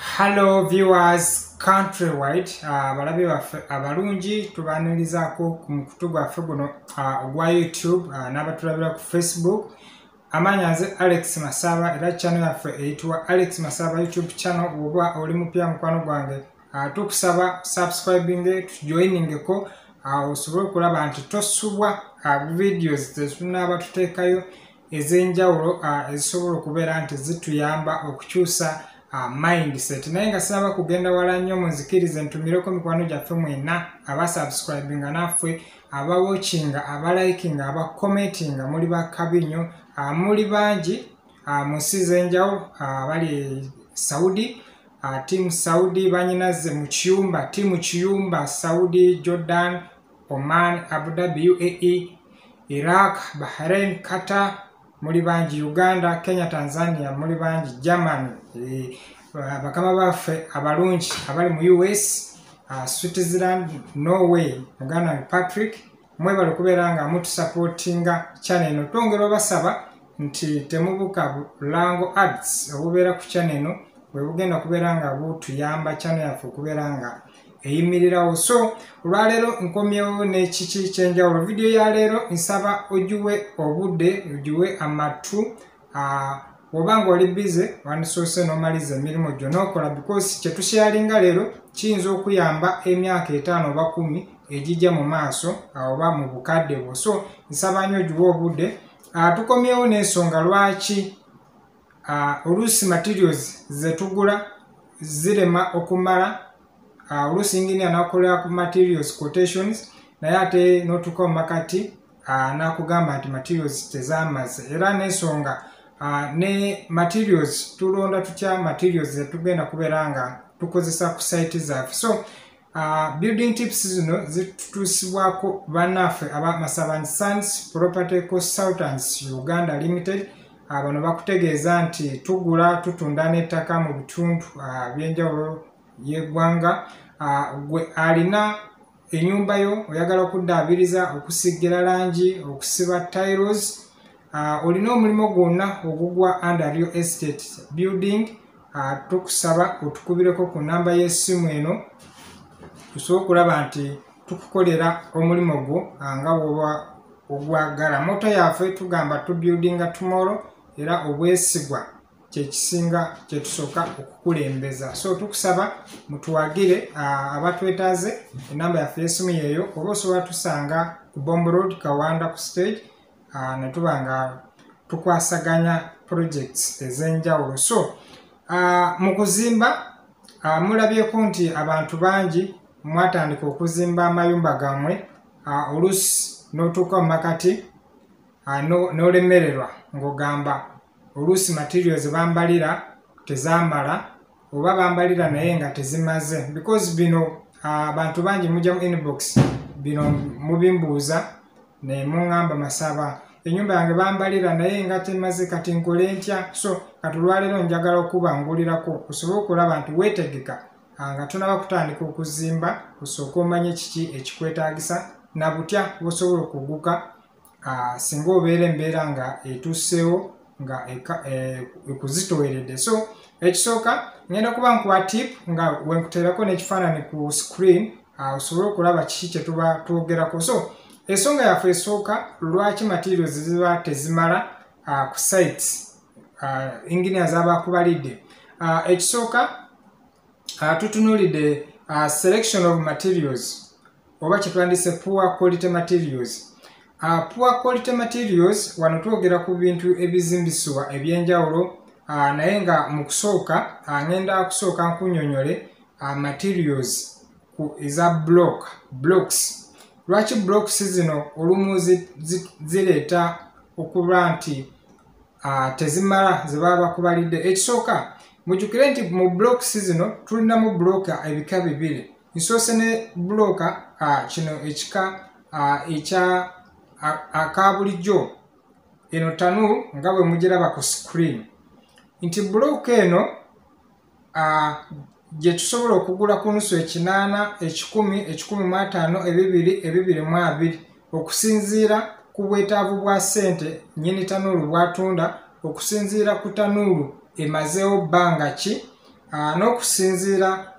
Hello viewers countrywide, balabe baffe abalungi tubanirizaako ku mukutu gwaffe guno ogwa YouTube n'abatulabira ku Facebook. Amanya nze Alex Masaba era channel yaffe eyitibwa Alex Masaba YouTube channel. Oba oli mupya mukwano gwange tukusaba subscribing tujoiningeko osobole okulaba nti tosubwa videos zetunaba tuteekayo ez'enjawulo ezisobola okubeera nti zituyamba okukyusa mindset. Naye nga saba kugenda wala nnyo munzikirize ntumireko mikwano gyaffe mwena aba subscribing naffe aba watching aba liking aba commenting muli bakabinyo muli bangi musize enjawulo bali Saudi team Saudi banyinaze mu kiyumba team kiyumba Saudi Jordan Oman Abu Dhabi UAE Iraq Bahrain Qatar muli bangi Uganda Kenya Tanzania muli bangi Germany bakama baffe abalungi abali mu US Switzerland Norway Muganda Patrick mwebale kubeera nga mutu supportinga channel eno. Twongera basaba nti temubuka Lango Ads obubeera ku channel eno bwe bugenda kubeera nga butuyamba channel yaffe okubeera nga eyimirirawo. So olwaleero nkomyewo n'ekiki kyenjawulo. Video ya leero nsaba ojuwe obudde ojuwe amatu obanga oli busy wandisoose n'omaliza emirimu gyo n'okola because kyetusharinga leero kiyinza okuyamba emyaka 5 oba 10 ejijja mu maaso oba mu bukadde bwo. So nsaba nnyo ojuwe obudde. Tukomyewo n'ensonga lwaki oluusi materials zetugula zirema okumala. Oluusi ingini anakolera ku materials quotations naye ate n'otuuka mu makati n'akugamba nti materials tezamaze. Era n'ensonga ne materials tulonda tutya materials zetugenda kubeera nga tukozesa ku site zaffe. So building tips zino zitutusibwako bannaffe aba Masaba Sons Property Consultants Uganda Limited. Bano bakutegeeza nti tugula tutunda n'ettaka mu bitundu by'enjawulo y'eggwanga. Gwe alina ennyumba yo oyagala okuddaabiriza okusigira langi okusiba tiles olina omulimu gwonna ogugwa under real estate building tukusaba otukubireko ku namba y'essimu eno tusobola okulaba nti tukukolera omulimu gwo nga bw'oba ogwagala. Moto yaffe tugamba tu buildinga tomorrow era obwesigwa kyekisinga kyetusooka okukulembeza. So tukusaba mutuwagire abatwetaaze enamba yaffe y'essimu yeeyo oba osobola tusanga ku Bombo Road Kawanda ku stage ne tuba nga tukwasaganya projects ez'enjawulo. So mu kuzimba mulabyeko nti abantu bangi mwatandika okuzimba amayumba gammwe oluusi n'otuuka mu makati n'olemererwa ng'ogamba oluusi materials bambalira tezamala oba bambalira naye nga tezimaze because bino abantu bangi mujja mu inbox bino mubimbuuza ne muŋŋamba Masaba ennyumba yange bambalira naye nga temaze kati nkole ntya. So kati olwaleero njagala okubangulirako osobole okulaba nti weetegeka nga tunaba kutandika okuzimba osooka omanye kiki ekikwetaagisa na butya bw'osobola okuguka singa obeera embeera nga etuuseewo nga ekuzitoweredde. So ekisooka ngenda kuba nkuwa tip nga wenkuteerako n'ekifaananyi ku screen osobole okulaba kiki kye tuba twogerako. So ensonga yaffe esooka lwaki materials ziba tezimala ku sites engineers abakubalidde. Ekisooka tutunuulidde selection of materials oba kyetwandise poor quality materials. Poor quality materials wano twogera ku bintu ebizimbisibwa ebyenjawulo naye nga mu kusooka ngenda kusooka nkunyonyole materials eza blocks. Lwaki blocks zino olumu zireeta okuba nti tezimala ze baba bakubalidde. Ekisooka mujjukire nti mu blocks zino tulinamu bloka ebika bibiri. Nsoose ne bloka kino ekika ekya aka bulijjo eno tanu nga bwe mugiraba ku screen nti bloka eno gye tusobola okugula ku nusu 8, 10, 15, 2, 2, okusinziira ku bwetaavu bwa ssente nyini tanuulu bwatunda okusinziira ku tanuulu emazeewo bbanga ki n'okusinziira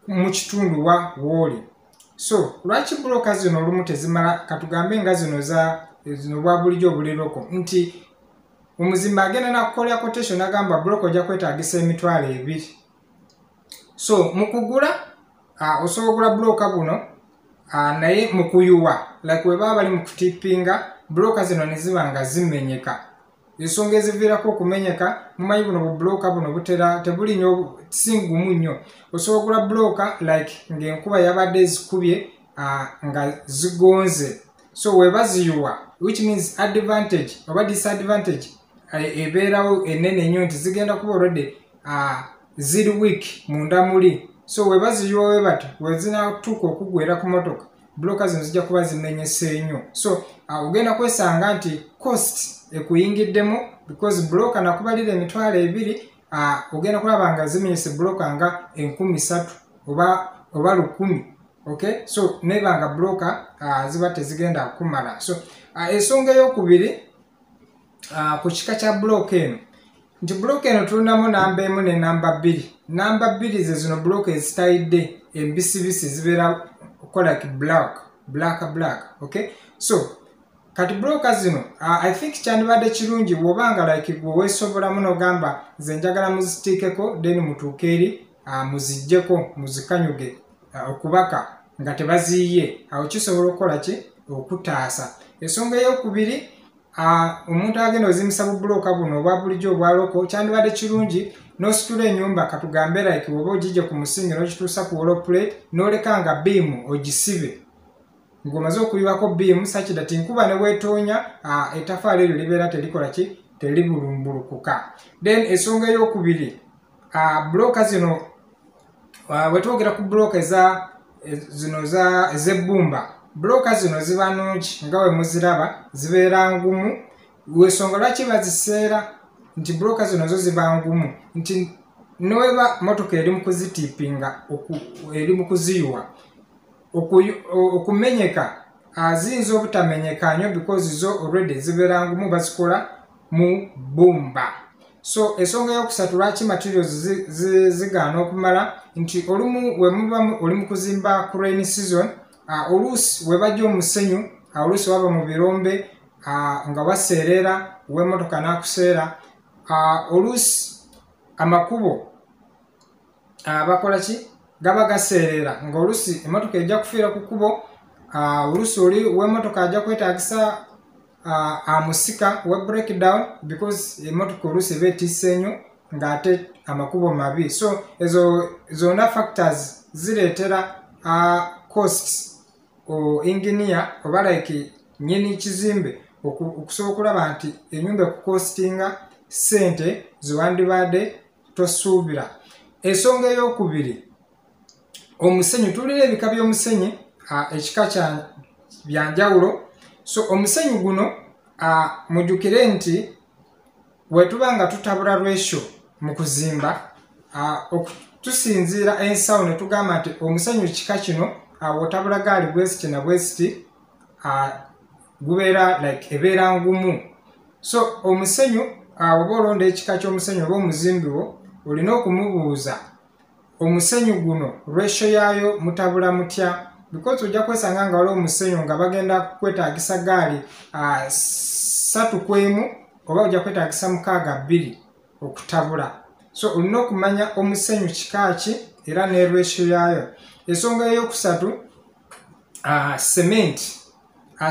mu kitundu wa woli. So lwaki broker zino olumu tezimala katugambe nga zino bwa bulijjo obuliroko nti omuzimba agenda nakukolera quotation agamba broker ojja kwetaagisa emitwalo 2. So mukugula osobola okugula broker buno naye mukuyuwa like weba bali mukutipinga broker zino neziba nga zimenyeka. Ensonga eziviirako okumenyeka mumanyi buno bu broker buno butera tebuli nnyo singumu nnyo. Osobola okugula broker like ng'enkuba yabadde ezikubye nga zigonze. So weba ziyuwa which means advantage oba disadvantage ebeerawo enene nnyo nti zigenda kuba already ziri weak munda muli. So weba ziyuwa we bati wezinatuuka okugwera ku motoka broker zino zijja kuba zimenyese nnyo. So ogenda kwesanga nti cost ekuyingiddemu because broker nakubalira emitwalo 2 ogenda kulaba nga zimenyese broker nga 3,000 oba 1,000. Okay, so nebanga broker ziba tezigenda kumala. So ensonga ey'okubiri ku kika kya broker eno nti broker eno tulunamu namba 1 ne namba 2. Namba 2 ze zino broker ezitayidde embisibisi zibeera like black. Okay, so kati broker zino I think kyandibadde kirungi bw'obanga like gwe weesobolamu n'ogamba ze njagala muzitiikeko then mutuuke eri muziggyeko muzikanyuge okubaka nga tebaziiye. Awo kisobola okukola ki okutaasa. Ensonga ey'okubiri omuntu agenda ozimisa bu broker buno obwa bulijjo obwaloko kyandibadde kirungi n'ositula ennyumba katugambe like woba ogijje ku musingi n'okituusa ku wall plate n'oleka nga beam ogisibe ng'omaze okuyiwako beam such that nkuba ne weetoonya ettaffaali eryo libeera terikola ki teribulumbulukuka. Then ensonga ey'okubiri broker zino wetwogera ku broker zino ez'ebbumba broker zino ziba nnungi nga we muziraba zibeera ngumu. Wensonga lwaki baziseera nti broker zino zo ziba ngumu nti noweba motoka eri mu kuzitiipinga eri mu kuziyuwa okumenyeka ziyinza obutamenyeka nnyo because zo already zibeera ngumu bazikola mu bbumba. So ensonga y'okusatu lwaki materials zigaana okumala nti olumu wemuba oli mu kuzimba ku rainy season oluusi webajja omusenyu oluusi waba mu birombe nga waseerera w'emmotoka n'akuseera oluusi amakubo bakola ki gaba gaseerera nga oluusi emmotoka ejja kufiira ku kubo oluusi oli w'emmotoka ajja kwetaagisa amusika we breakdown because emmotoka oluusi eba etiise nnyo ng'ate amakubo mabi. So ezo zonna factors zireetera costs o engineer oba like nyini kizimbe okusobola okulaba nti ennyumba ekukostinga ssente ziwandibadde tosuubira. Ensonga ey'okubiri omusenyu tulira ebika by'omusenyu ekika kya byanjawulo. So omusenyu guno mujjukire nti wetuba nga tutabula ratio mu kuzimba tusinziira ensawo ne tugamba nti omusenyu kika kino wotabula gaali bwesiti na bwesiti gubeera like ebeera ngumu. So omusenyu oba olonda ekika ky'omusenyu oba omuzimbi wo olina okumubuuza omusenyu guno ratio yaayo mutabula mutya because ojja kwesanga nga waliwo omusenyu nga bagenda kwetaagisa gaali 3:1 oba ojja kwetaagisa 6:2 okutabula. So olina okumanya omusenyu kika ki era ne ratio yaayo. Ensonga ey'okusatu cement.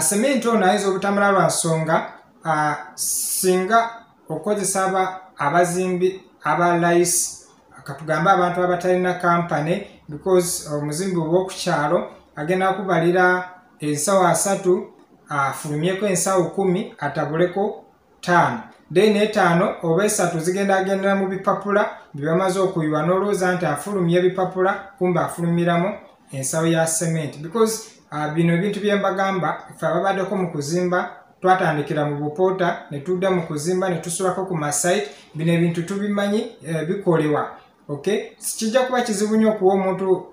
Cement ono ayinza obutamala lwa nsonga singa okozesa abazimbi aba layisi katugambe abantu abatalina kampani because omuzimbi ow'okukyalo agenda kubalira ensawo 3 afulumyeko ensawo 10 atabuleko 5 then 5 oba 3 zigenda agendera mu bipapula byamaze okuyiwa n'olowooza nti afulumya ebipapula kumbe afulumiramu ensawo ya cement because bino ebintu bye mbagamba ife ababaddeko mu kuzimba twatandikira mu bupoota ne tudda mu kuzimba ne tusulako ku masite. Bino ebintu tubimanyi bikolebwa. Okay, kijja kuba kizibu nnyo okuwa omuntu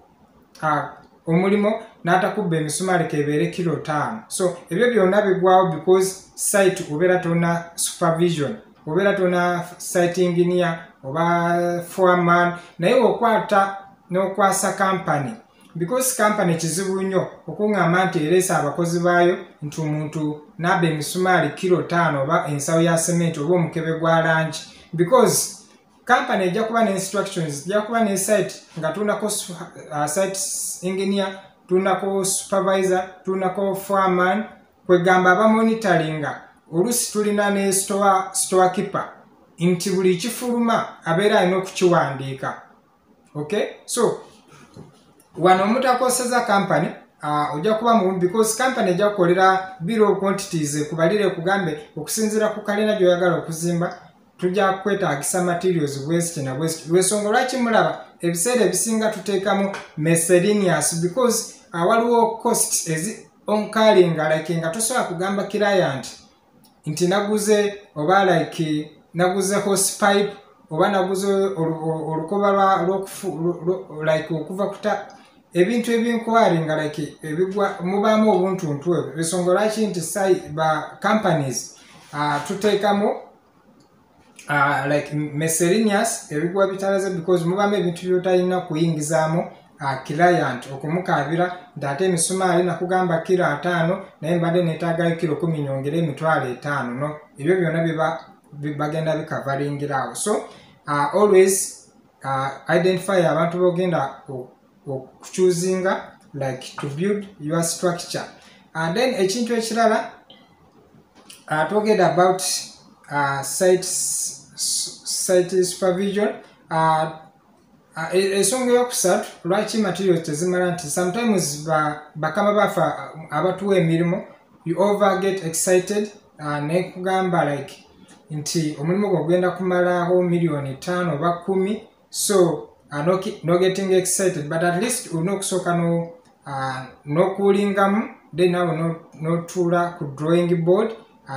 omulimo n'atakubba emisumaali kebeere kilo 5. So ebyo byonna bigwawo because site obeera tolina supervision obeera tona site engineer oba foreman naye okwata n'okwasa company because company kizibu nnyo okuŋŋamba nti ereesa abakozi baayo nti omuntu n'abba emisumaali kilo 5 oba ensawo ya cement oba omukebe gwa langi because company ejja kuba ne instructions ejja kuba ne site nga tulinako site engineer tulinako supervisor tulinako foreman kwegamba abamonitoringa oluusi tulina ne store keeper nti buli kifuluma abeera alina okukiwandiika okay so wano omuntu akoseza company ojja kuba mu because company ejja kukolera bill of quantities ekubalire kugambe okusinziira ku kalina gy'oyagala okuzimba tujja kwetaagisa materials bwesiti na bwesiti lwensonga lwaki mulaba ebiseera ebisinga tuteekamu miscellaneous because waliwo cost onkalinga like nga tosobola kugamba client nti naguze oba like naguze hose pipe oba naguze olukoba like okuva kuta ebintu ebinkwalinga like ebigwa mubaamu obuntuntu ebyo ensonga lwaki nti ba companies tuteekamu like miscellaneous ebigwa bitalaze because mubaamu ebintu byotalina kuyingizaamu client okumukaabira nti ate emisumaali nakugamba kilo 5 naye mbadde neetaagayo kilo 10 nyongere emitwalo 5 no ebyo byonna bagenda bikavaringiraawo so always identify abantu bogenda okuchuzinga like to build your structure and then ekintu ekirala talking about site supervision ensonga yokusatu lwaki materials tezimala nti sometimes bakama bafa abatuwa emirimu you over get excited nekugamba like nti omulimu gwogenda kumalaho million 5 oba 10 so no getting excited but at least olina okusooka nokulingamu then nawe notuula ku drawing board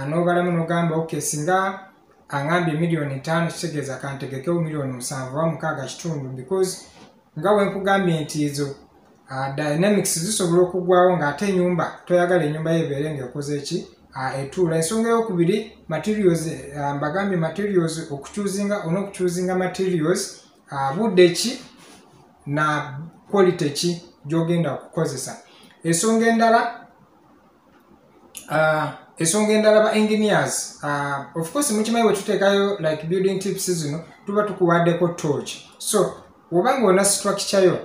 nobalamu nogamba okay singa angambye million 5 kitegeeza kantegekewo million 7 oba 6 kitundu because nga wenkugambye nti ezo dynamics zisobola okugwawo ng'ate enyumba toyagala enyumba yebeere ngaekoze eki etuula ensonga eyokubiri materials mbagambye materials okuchuzinga materials budde ki na quality ki gyogenda okukozesa ensonga endala ba engineers of course mukimanyi bwe tuteekayo like building tips zino tuba tukuwaddeko torch so wobanga ona structure yo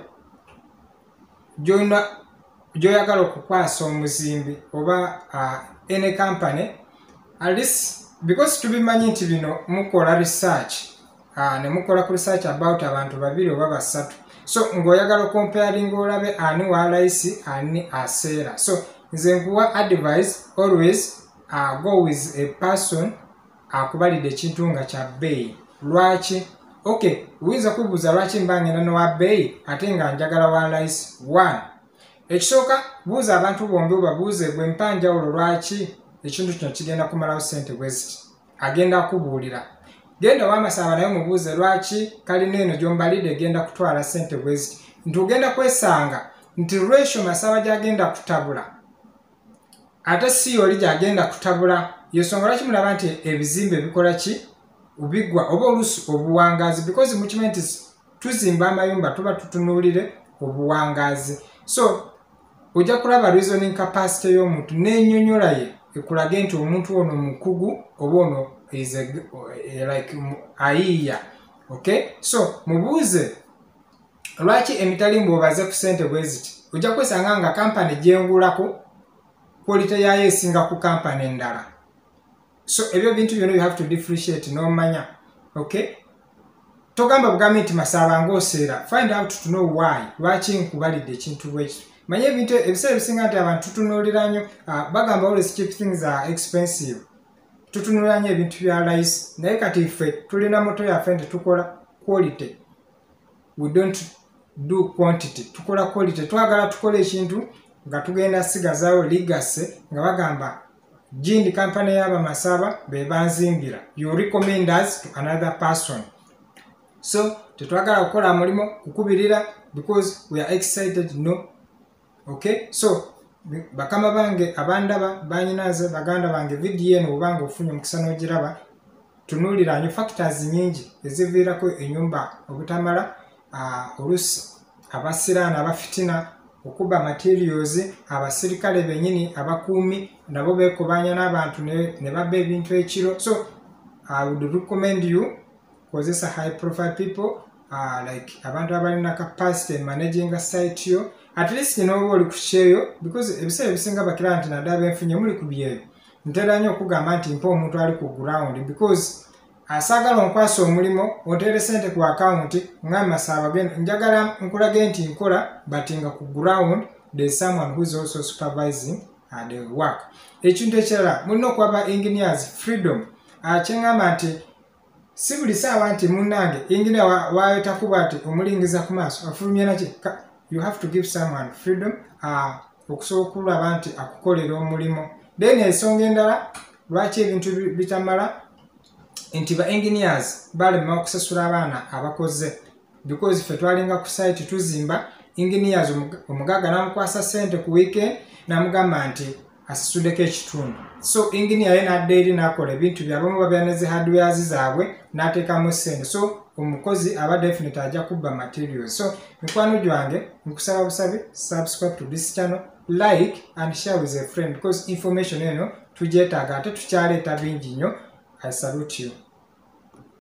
gyoyagala okukwasa omuzimbi oba any company at least because tubimanyi nti bino mukola research ne mukola ku research about abantu babiri oba basatu so ng'oyagala comparing olabe ani walaisi ani aseera so nze nkuwa advice always go with a person akubalidde ekintu nga kya bbeeyi lwaki okay uyinza kubuuza lwaki mba ngenda nowa bbeeyi ate nga njagala walaisi 1 ekisooka buuza abantu bombi obabuuze gwe mpanjawulo lwaki ekintu kino kigenda kumalawo ssente bweziti agenda kubuulira genda wamasaba naye mubuuze lwaki kalina eno gyombalidde egenda kutwala ssente bweziti nti ogenda kwesanga nti ratio masaba gyagenda kutabula ate si oli gyagenda kutabula yensonga lwaki mulaba nti ebizimbe bikola ki ubigwa oba oluusi obuwangaazi because mukimanyi nti tuzimba amayumba tuba tutunuulire obuwangaazi so ojja kulaba reasoning capacity y'omuntu n'ennyonnyola ye ekulage nti omuntu ono mukugu oba ono is like ayiiya okay so mubuuze lwaki emitalimbu obaze ku ssente bweziti ojja kwesanga nga kampani gyengulako quality yayo esinga ku kampani endala so ebyo bintu byonna you have to differentiate n'omanya okay togamba bugambe nti masaba ng'oseera find out to know why lwaki nkubalidde ekintu bwekito manye ebintu ebiseera ebisinga nti abantu tutunuulira nnyo bagamba always cheap things are expensive tutunuulira nnyo ebintu bya layisi naye kati iffe tulina moto yaffe nti tukola quality we don't do quantity tukola quality twagala tukola ekintu nga tugenda sigazaawo ligase nga bagamba gindi company yaba masaba be banzimbira you recommend us to another person so tetwagala kukola mulimo kukubirira because we are excited no okay so bakama bange abandaba banyinaze baganda bange video eno obanga ofunye omukisa n'ogiraba tunulira nyo factors nyingi eziviirako ennyumba obutamala olusi abasiraani abafitina okuba materials abasirikale benyini abakuumi nabo beekubanya n'abantu ne babba ebintu ekiro. So I would recommend you kozesa high profile people like abantu abalina capacity managing a site yo at least oba oli kukyeyo because ebiseera ebisinga bakira nti naddala benfunye muli ku byeyo ntera nnyo okugamba nti mpa omuntu ali ku ground because asagala onkwasa omulimo otere sente ku account ngamba saabagenda njagala nkulage nti nkola but nga ku ground there's someone who is also supervising the work. Ekintu ekirala mulina okwaba engineers freedom kyengamba nti si buli saawa nti munnange engineer waayitakuba ati omulingiza ku maaso afulumye naki. You have to give someone freedom okusobola okulaba nti akukolera omulimo. Then ensonga endala lwaki ebintu bitamala nti ba engineers balema okusasula abaana abakoze because ffe twalinga ku site tuzimba engineers omugaga namukwasa sente ku weekend namugamba nti asasuddeko ekitundu. So engineer ye n'adda eri n'akola ebintu byabamu babyaneze hardwares zaabwe n'ateekamu sente. So omukozi aba definite ajja kubba materials. So mikwano gyange nkusaba busabe subscribe to this channel, like and share with a friend because information eno tugyetaaga ate tukyaleeta bingi nnyo. I salute you.